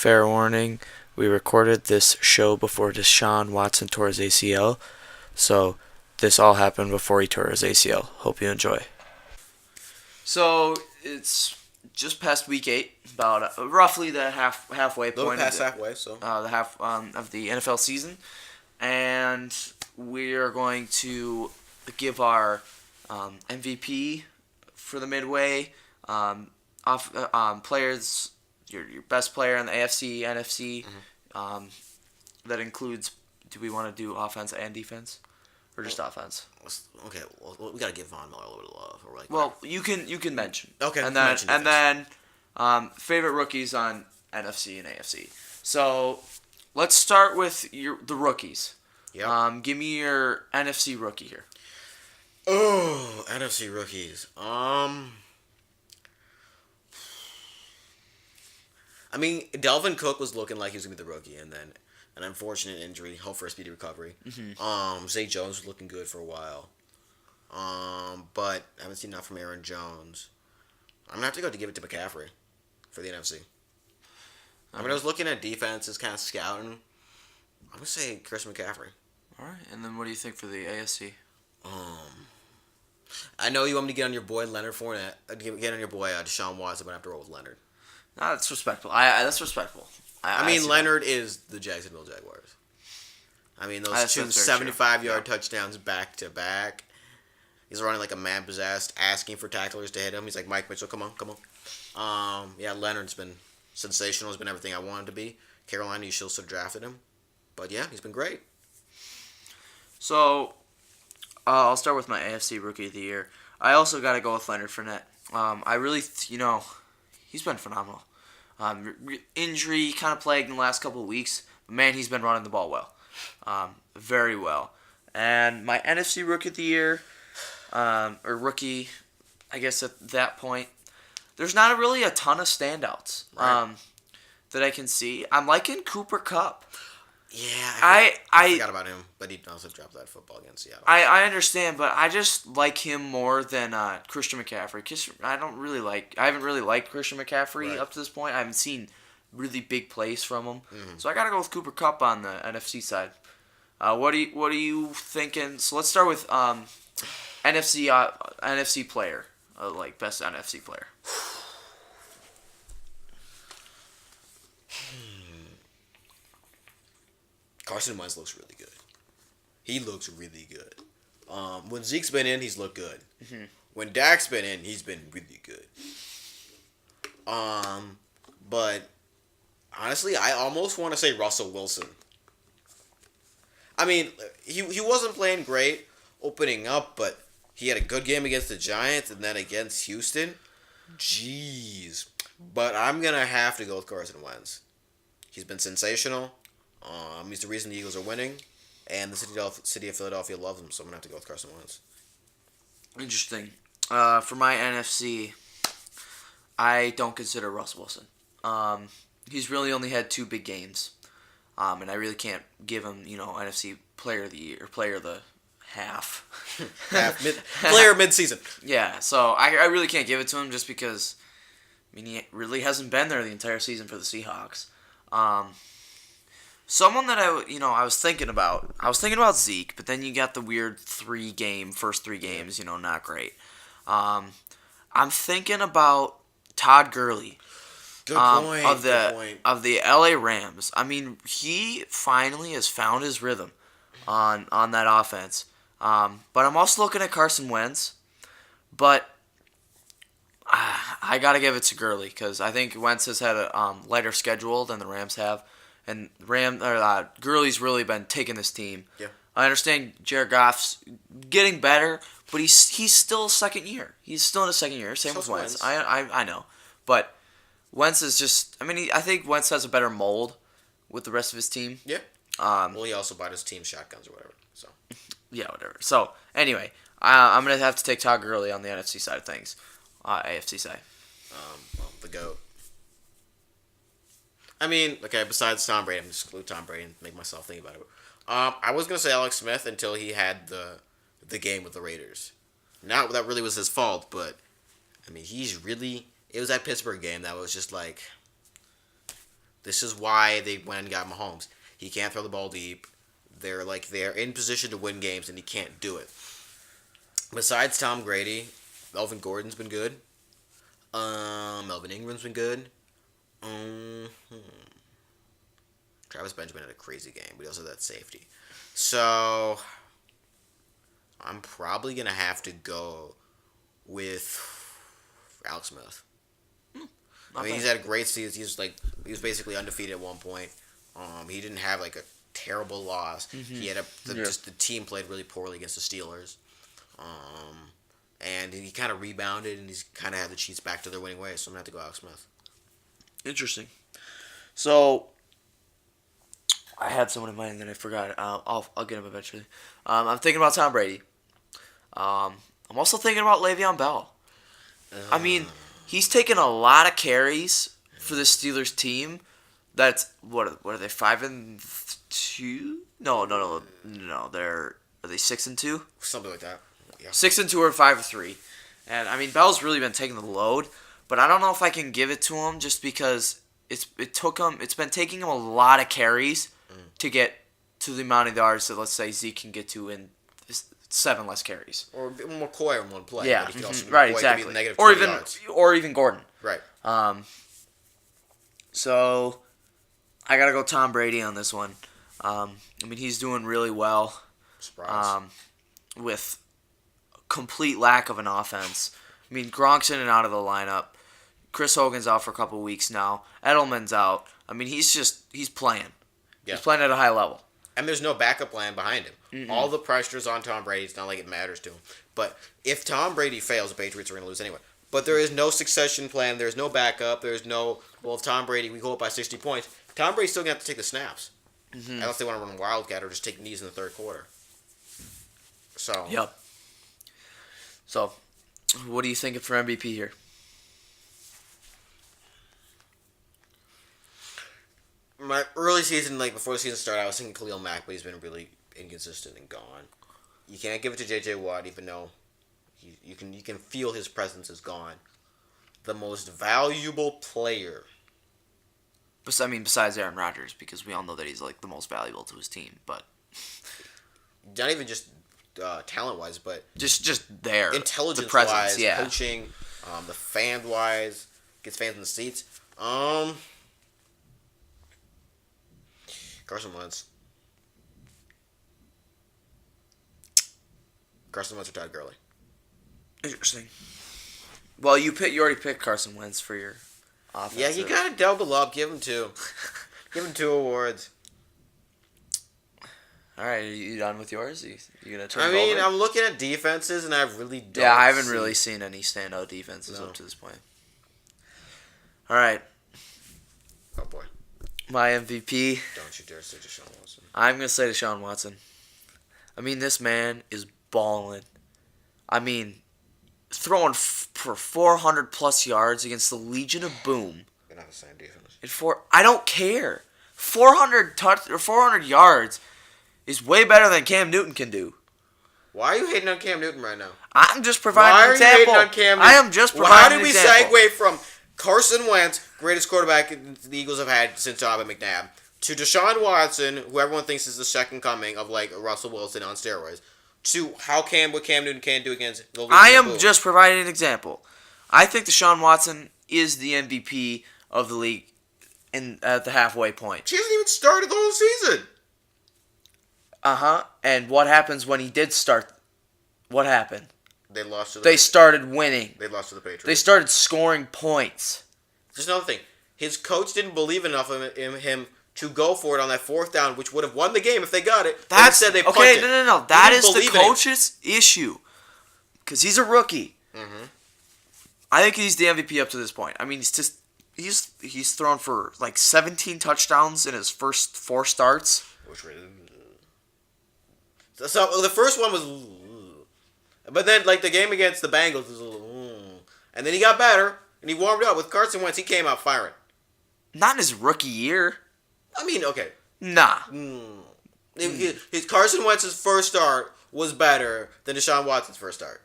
Fair warning, we recorded this show before Deshaun Watson tore his ACL, so this all happened before he tore his ACL. Hope you enjoy. So it's just past week 8, about roughly the halfway A little point past of halfway, so the half of the NFL season, and we are going to give our MVP for the midway, players, your best player in the AFC, NFC. That includes. Do we want to do offense and defense, or just offense? okay. Well, we gotta give Von Miller a little bit of love. Or like, Well, you can mention. Okay, And then mention and defense. then favorite rookies on NFC and AFC. So let's start with the rookies. Yep. Give me your NFC rookie here. Oh, NFC rookies. I mean, Delvin Cook was looking like he was gonna be the rookie, and then an unfortunate injury. Hope for a speedy recovery. Zay Jones was looking good for a while. But I haven't seen enough from Aaron Jones. I'm gonna have to give it to McCaffrey for the NFC. I mean, I was looking at defenses, kind of scouting. I'm gonna say Christian McCaffrey. All right, and then what do you think for the ASC? I know you want me to get on your boy Leonard Fournette. Get on your boy Deshaun Watson, but I have to roll with Leonard. No, that's respectful. That's respectful. I mean, Leonard is the Jacksonville Jaguars. I mean, those two 75-yard touchdowns back to back. He's running like a man possessed, asking for tacklers to hit him. He's like, Mike Mitchell, come on. Yeah, Leonard's been sensational. He's been everything I wanted to be. Carolina, you should have drafted him. But yeah, he's been great. So, I'll start with my AFC Rookie of the Year. I also got to go with Leonard Fournette. I really, he's been phenomenal. Injury kind of plagued in the last couple of weeks. But man, he's been running the ball well. Very well. And my NFC Rookie of the Year, or rookie, I guess at that point, there's not really a ton of standouts that I can see. I'm liking Cooper Kupp. Yeah, I forgot about him, but he also dropped that football against Seattle. I understand, but I just like him more than Christian McCaffrey. I haven't really liked Christian McCaffrey up to this point. I haven't seen really big plays from him, so I gotta go with Cooper Kupp on the NFC side. What are you thinking? So let's start with NFC player, like best NFC player. Carson Wentz looks really good. He looks really good. When Zeke's been in, he's looked good. When Dak's been in, he's been really good. But honestly, I almost want to say Russell Wilson. I mean, he wasn't playing great opening up, but he had a good game against the Giants and then against Houston. Jeez. But I'm going to have to go with Carson Wentz. He's been sensational. He's the reason the Eagles are winning, and the city of Philadelphia loves him, so I'm going to have to go with Carson Wentz. Interesting. For my NFC, I don't consider Russ Wilson. He's really only had 2 big games, and I really can't give him, NFC Player of the Year, or Player of the Half. Player mid-season. Yeah, so I really can't give it to him just because, he really hasn't been there the entire season for the Seahawks. Someone that I was thinking about Zeke, but then you got the weird first 3 games, not great. I'm thinking about Todd Gurley. Good point. Of the LA Rams. I mean, he finally has found his rhythm on that offense. But I'm also looking at Carson Wentz, but I gotta give it to Gurley because I think Wentz has had a lighter schedule than the Rams have. And Gurley's really been taking this team. Yeah. I understand Jared Goff's getting better, but he's still second year. He's still in his second year. Same with Wentz. I know, but Wentz is just. I think Wentz has a better mold with the rest of his team. Yeah. Well, he also bought his team shotguns or whatever. So. Yeah, whatever. So anyway, I'm gonna have to take Todd Gurley on the NFC side of things. AFC side. The GOAT. I mean, okay, besides Tom Brady, I'm just exclude Tom Brady and make myself think about it. I was going to say Alex Smith until he had the game with the Raiders. Not that really was his fault, but, it was that Pittsburgh game that was just like, This is why they went and got Mahomes. He can't throw the ball deep. They're in position to win games, and he can't do it. Besides Tom Brady, Melvin Gordon's been good. Melvin Ingram's been good. Travis Benjamin had a crazy game, but he also had that safety. So I'm probably gonna have to go with Alex Smith. I mean, he's had a great season. He was basically undefeated at one point. He didn't have like a terrible loss. Mm-hmm. He had just the team played really poorly against the Steelers. And he kind of rebounded, and he's kind of had the Chiefs back to their winning ways. So I'm gonna have to go Alex Smith. Interesting. So I had someone in mind, and then I forgot. I'll get him eventually. I'm thinking about Tom Brady. I'm also thinking about Le'Veon Bell. I mean, he's taken a lot of carries for the Steelers team. That's what are they 5-2? No. Are they 6-2? Something like that. Yeah. 6-2 or 5-3, and I mean Bell's really been taking the load, but I don't know if I can give it to him just because it's been taking him a lot of carries to get to the amount of yards that let's say Zeke can get to in 7 less carries. Or McCoy in one play. Yeah, But he could also, right, McCoy exactly. Could be negative Or 20 yards. even Gordon. Right. So I gotta go Tom Brady on this one. I mean he's doing really well. Surprise. With complete lack of an offense. I mean, Gronk's in and out of the lineup. Chris Hogan's out for a couple weeks now. Edelman's out. I mean, he's playing. Yeah. He's playing at a high level. And there's no backup plan behind him. Mm-mm. All the pressure's on Tom Brady. It's not like it matters to him. But if Tom Brady fails, the Patriots are going to lose anyway. But there is no succession plan. There's no backup. There's no, well, if Tom Brady, we go up by 60 points. Tom Brady's still going to have to take the snaps. Mm-hmm. Unless they want to run Wildcat or just take knees in the third quarter. So. Yep. So, what are you thinking for MVP here? My early season, before the season started, I was thinking Khalil Mack, but he's been really inconsistent and gone. You can't give it to J.J. Watt, even though you can feel his presence is gone. The most valuable player. Besides Aaron Rodgers, because we all know that he's the most valuable to his team, but Not even just talent-wise, but just there, intelligence-wise, yeah. coaching, the fan-wise, gets fans in the seats. Carson Wentz. Carson Wentz or Todd Gurley. Interesting. Well, you already picked Carson Wentz for your offense. Yeah, you gotta double up. Give him 2. Give him 2 awards. All right, are you done with yours? You gonna turn? I mean, it over? I'm looking at defenses, and I really don't. Yeah, I haven't really seen any standout defenses No. up to this point. All right, Oh boy! my MVP. Don't you dare say Deshaun Watson. I'm gonna say Deshaun Watson. I mean, this man is balling. I mean, throwing for 400 plus yards against the Legion of Boom. They're not the same defense. I don't care. 400 yards is way better than Cam Newton can do. Why are you hating on Cam Newton right now? I'm just providing Why an are example. you hating on Cam Newton? I am just providing How did an we example. segue from Carson Wentz, greatest quarterback the Eagles have had since Donovan McNabb, to Deshaun Watson, who everyone thinks is the second coming of Russell Wilson on steroids, to what Cam Newton can do against the Legion I of am Boom. just providing an example. I think Deshaun Watson is the MVP of the league at the halfway point. He hasn't even started the whole season. And what happens when he did start? What happened? They lost to the They started winning. They lost to the Patriots. They started scoring points. Just another thing. His coach didn't believe enough in him to go for it on that 4th down, which would have won the game if they got it. Instead, they punted. okay. No. That He is didn't the believe in him. coach's issue, because he's a rookie. Mm-hmm. I think he's the MVP up to this point. I mean, he's thrown for 17 touchdowns in his first 4 starts. Which were, so the first one was, but then the game against the Bengals was, and then he got better and he warmed up with Carson Wentz. He came out firing. Not in his rookie year. I mean, okay, Nah. his Carson Wentz's first start was better than Deshaun Watson's first start.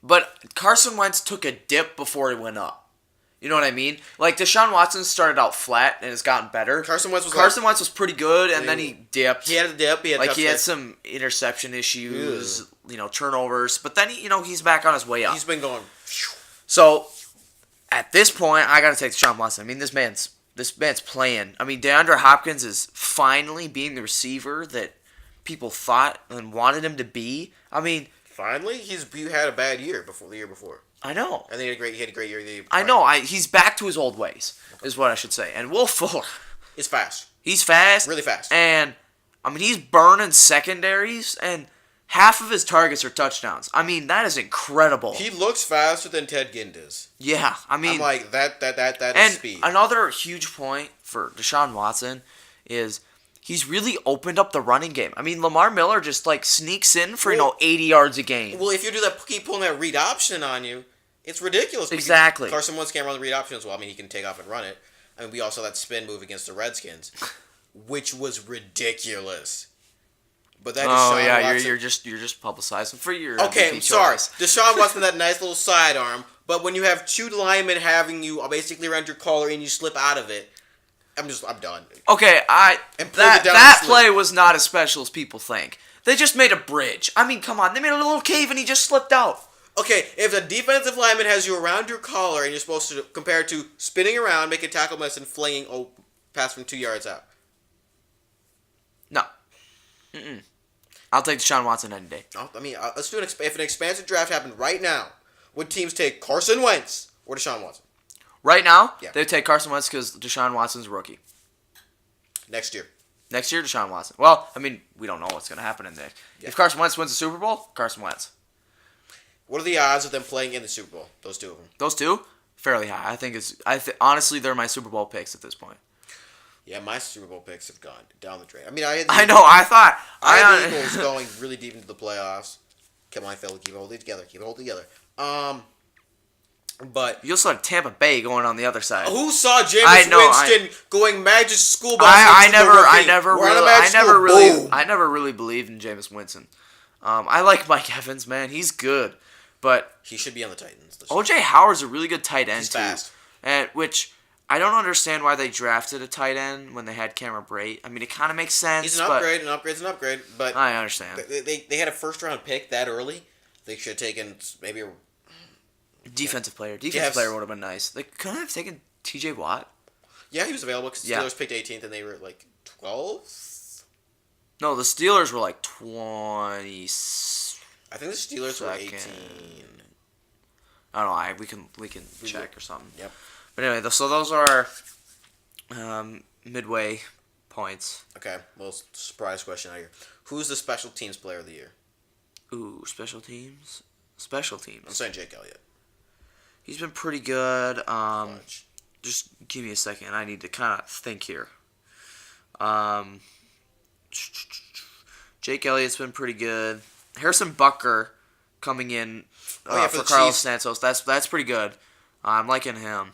But Carson Wentz took a dip before he went up. You know what I mean? Like, Deshaun Watson started out flat and has gotten better. Carson Wentz was pretty good, and then he dipped. He had a dip. He had some interception issues, turnovers. But then, he's back on his way up. He's been going. So, at this point, I got to take Deshaun Watson. I mean, this man's playing. I mean, DeAndre Hopkins is finally being the receiver that people thought and wanted him to be. I mean, finally, he had a bad year the year before. I know. And then he had a great year. I know. He's back to his old ways, is what I should say. And Will Fuller, is fast. He's fast, really fast. And I mean, he's burning secondaries, and half of his targets are touchdowns. I mean, that is incredible. He looks faster than Ted Ginn does. Yeah, I mean, I'm like that is and speed. Another huge point for Deshaun Watson is he's really opened up the running game. I mean, Lamar Miller just sneaks in for 80 yards a game. Well, if you keep pulling that read option on you, it's ridiculous. Exactly. Carson Wentz can't run the read option as well. I mean, he can take off and run it. I mean, we also had that spin move against the Redskins, which was ridiculous. But that Watson, you're just publicizing for your okay. I'm sorry, Deshaun Watson that nice little sidearm, but when you have two linemen having you basically around your collar and you slip out of it, I'm done. Okay, that play was not as special as people think. They just made a bridge. I mean, come on, they made a little cave and he just slipped out. Okay, if a defensive lineman has you around your collar and you're supposed to compare it to spinning around, make a tackle miss, and flinging pass from 2 yards out. No. I'll take Deshaun Watson any day. I mean, let's do if an expansive draft happened right now, would teams take Carson Wentz or Deshaun Watson? Right now, yeah. They take Carson Wentz because Deshaun Watson's a rookie. Next year, Deshaun Watson. Well, I mean, we don't know what's going to happen in there. Yeah. If Carson Wentz wins the Super Bowl, Carson Wentz. What are the odds of them playing in the Super Bowl? Those two of them. Those two? Fairly high. I think honestly, they're my Super Bowl picks at this point. Yeah, my Super Bowl picks have gone down the drain. I mean, I had the Eagles going really deep into the playoffs. Come on, Phil, keep it holding together. But you also had Tampa Bay going on the other side. Who saw Jameis Winston going magic school bus? I never really believed in Jameis Winston. I like Mike Evans, man. He's good, but he should be on the Titans. OJ Howard's a really good tight end. He's fast, and which I don't understand why they drafted a tight end when they had Cameron Brate. I mean, it kind of makes sense. He's an upgrade. An upgrade's an upgrade, but I understand. They had a first-round pick that early. They should have taken maybe a defensive player. Defensive player would have been nice. They couldn't have taken T.J. Watt. Yeah, he was available because the Steelers picked 18th and they were 12th. No, the Steelers were 20. I think the Steelers were 18. I don't know. We can check or something. Yep. But anyway, so those are midway points. Okay, well, surprise question out here. Who's the special teams player of the year? Ooh, special teams? Special teams. I'm saying Jake Elliott. He's been pretty good. Just give me a second. I need to kind of think here. Jake Elliott's been pretty good. Harrison Butker coming in for Carlos Santos. That's pretty good. I'm liking him.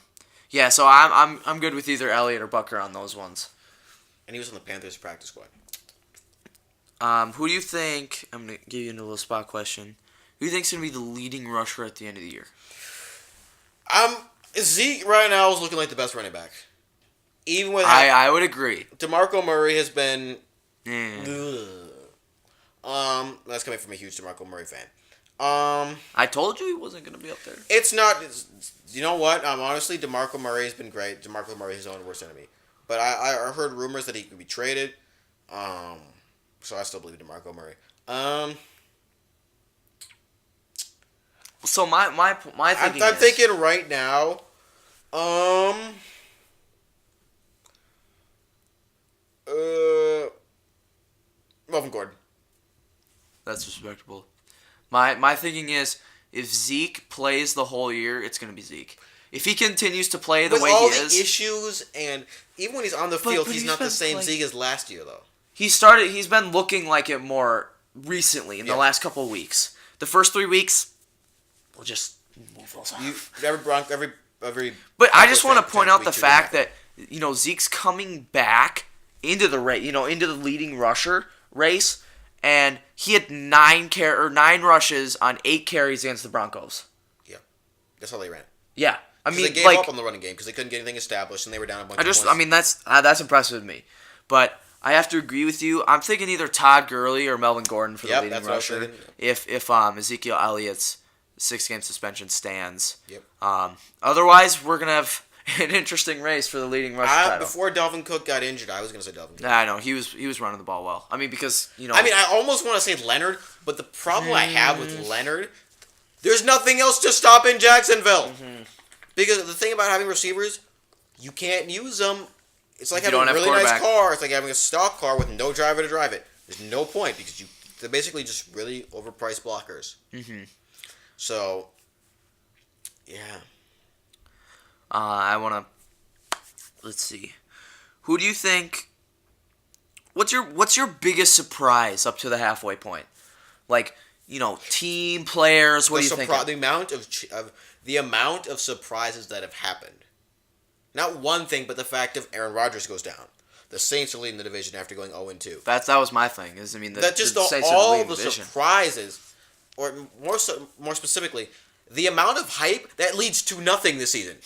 Yeah, so I'm good with either Elliott or Butker on those ones. And he was on the Panthers practice squad. Who do you think? I'm gonna give you a little spot question. Who do you think's gonna be the leading rusher at the end of the year? Zeke right now is looking like the best running back. Even with I would agree. DeMarco Murray has been. That's coming from a huge DeMarco Murray fan. I told you he wasn't gonna be up there. It's not. You know what? Honestly, DeMarco Murray has been great. DeMarco Murray is his own worst enemy. But I heard rumors that he could be traded. So I still believe DeMarco Murray. So my thinking I'm thinking right now. Melvin Gordon. That's respectable. My thinking is if Zeke plays the whole year, it's gonna be Zeke. If he continues to play the way he is, with all the issues and even when he's on the field, he's not the same Zeke as last year though. He's been looking like it more recently in the last couple of weeks. The first 3 weeks, we'll just move those off. Every. But I just want to point out the fact that Zeke's coming back into the into the leading rusher race, and he had 9 rushes on 8 carries against the Broncos. Yeah, that's how they ran. Yeah, I 'Cause mean, they gave like, up on the running game because they couldn't get anything established and they were down a bunch. I mean, that's impressive with me. But I have to agree with you. I'm thinking either Todd Gurley or Melvin Gordon for the leading that's what I was rusher. thinking. If Ezekiel Elliott's 6-game suspension stands. Yep. Otherwise, we're gonna have an interesting race for the leading rusher title. Before Dalvin Cook got injured, I was gonna say Dalvin Cook. Nah, I know he was running the ball well. I mean, because I mean, I almost want to say Leonard, but the problem I have with Leonard, there's nothing else to stop in Jacksonville. Because the thing about having receivers, you can't use them. It's like If you having a don't have really nice quarterback. car. It's like having a stock car with no driver to drive it. There's no point because they're basically just really overpriced blockers. So, yeah. I want to. Let's see. Who do you think? What's your biggest surprise up to the halfway point? Like, team players. What do you think? The amount of surprises that have happened. Not one thing, but the fact of Aaron Rodgers goes down. The Saints are leading the division after going 0-2. That was my thing. That just all the surprises, or more specifically, the amount of hype that leads to nothing this season.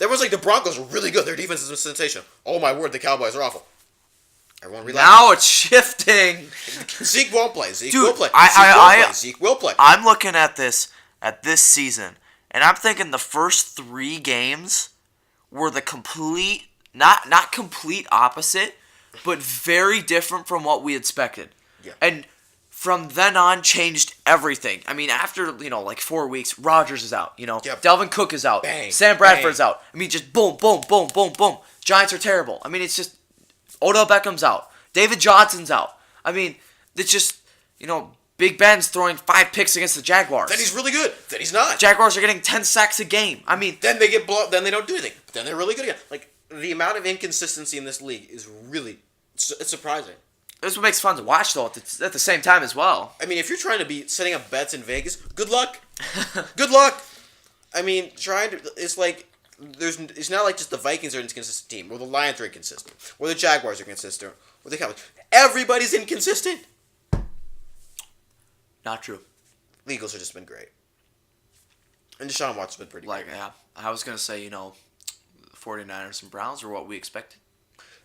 Everyone's like, the Broncos are really good. Their defense is a sensation. Oh my word, the Cowboys are awful. Everyone relax. Now it's shifting. Zeke won't play. Zeke Dude, will play. Zeke will play. I'm looking at this season, and I'm thinking the first 3 games were the complete, not complete opposite, but very different from what we expected. Yeah. And from then on, changed everything. I mean, after, 4 weeks, Rodgers is out. Yep. Dalvin Cook is out. Bang, Sam Bradford's out. I mean, just boom, boom, boom, boom, boom. Giants are terrible. I mean, it's just, Odell Beckham's out. David Johnson's out. I mean, it's just, Big Ben's throwing 5 picks against the Jaguars. Then he's really good. Then he's not. Jaguars are getting 10 sacks a game. I mean, Then they get blown. Then they don't do anything. Then they're really good again. Like, the amount of inconsistency in this league is really, it's surprising. that's what makes it fun to watch, though, at the same time as well. I mean, if you're trying to be setting up bets in Vegas, good luck. Good luck. I mean, it's like, it's not like just the Vikings are an inconsistent team, or the Lions are inconsistent, or the Jaguars are consistent, or the Cowboys. Everybody's inconsistent. Not true. The Eagles have just been great. And Deshaun Watson's been pretty good. Yeah, I was going to say, 49ers and Browns are what we expected.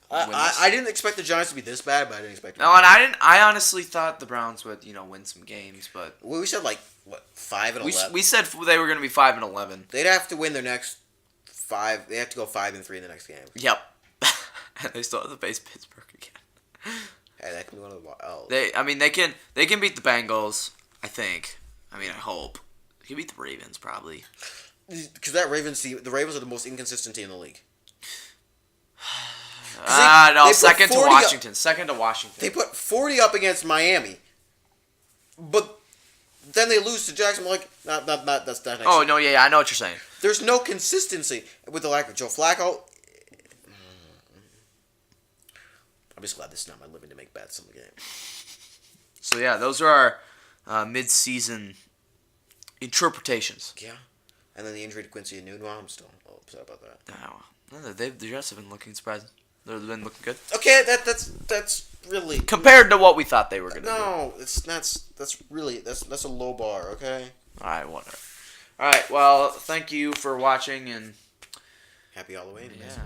I didn't expect the Giants to be this bad, but I didn't expect No, and I honestly thought the Browns would, win some games, but we said, 5-11? we said they were going to be 5-11. They'd have to win their next 5. They have to go 5-3 in the next game. Yep. And they still have to face Pittsburgh again. Hey, that can be one of the L's. They can beat the Bengals, I think. I hope. They can beat the Ravens, probably. Because the Ravens are the most inconsistent team in the league. No, they second to Washington. Second to Washington. They put 40 up against Miami, but then they lose to Jacksonville. That's not. Oh, no, yeah, I know what you're saying. There's no consistency with the lack of Joe Flacco. I'm just glad this is not my living to make bets on the game. So, yeah, those are our mid-season interpretations. Yeah. And then the injury to Quincy Enunwa, I'm still upset about that. No, the Jets have been looking surprising. They've been looking good. Okay, that's really compared to what we thought they were going to do. No, that's really a low bar, okay? All right, whatever. All right, well, thank you for watching and happy Halloween. Yeah.